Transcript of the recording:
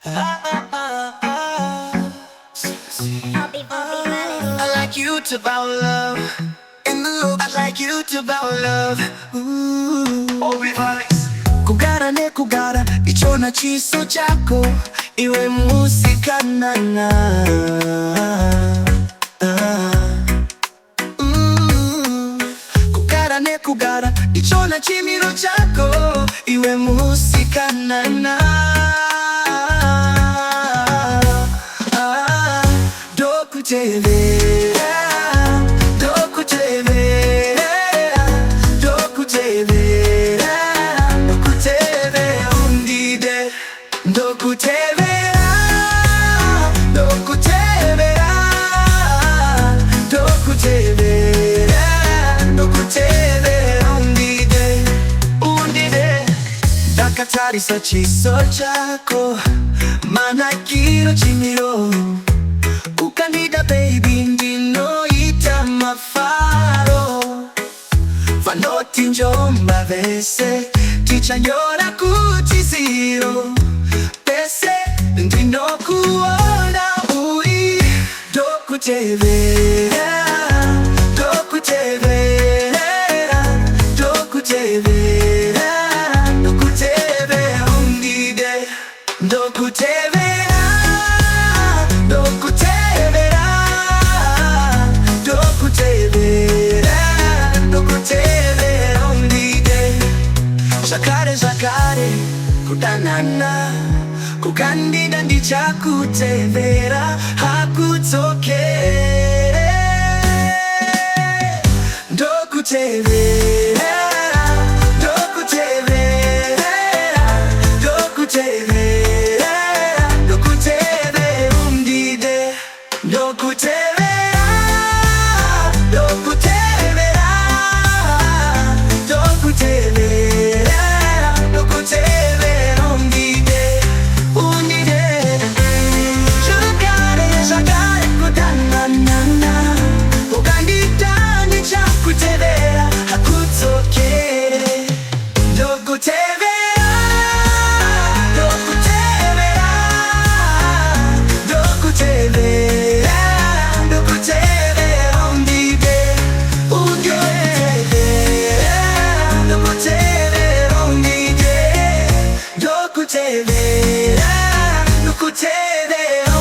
I like you to bow love. In the loop, I like you to bow love. Kugara kugara, ichona chiso chako iwe musika nana. Kugara, ichona chimiro chako iwe musika nana. Dokutevera, dokutevera, dokutevera, dokutevera undide. Dokutevera, dokutevera, dokutevera, dokutevera undide, undide. Dakatarisa chiso chako, manakiro chimiro. Ukanida baby ndino ita mafaro. Vanoti njomba vese tichanyora kutiziro. Pese ndino kuona ui. Dokutevera, dokutevera, dokutevera, dokutevera undide. Dokutevera, Zakare, kudanana, kukandida ndicha kutevera, hakutokere. Dokutevera, dokutevera, dokutevera, dokutevera undide. Dokutevera, dokutevera, dokutevera, dokutevera undide, undide. Zakare kudanana, kukandida ndicha kutevera, hakutokere. Dokutevera, dokutevera, dokutevera, dokutevera undide, undide. Dokutevera undide, dokutevera, dokutevera.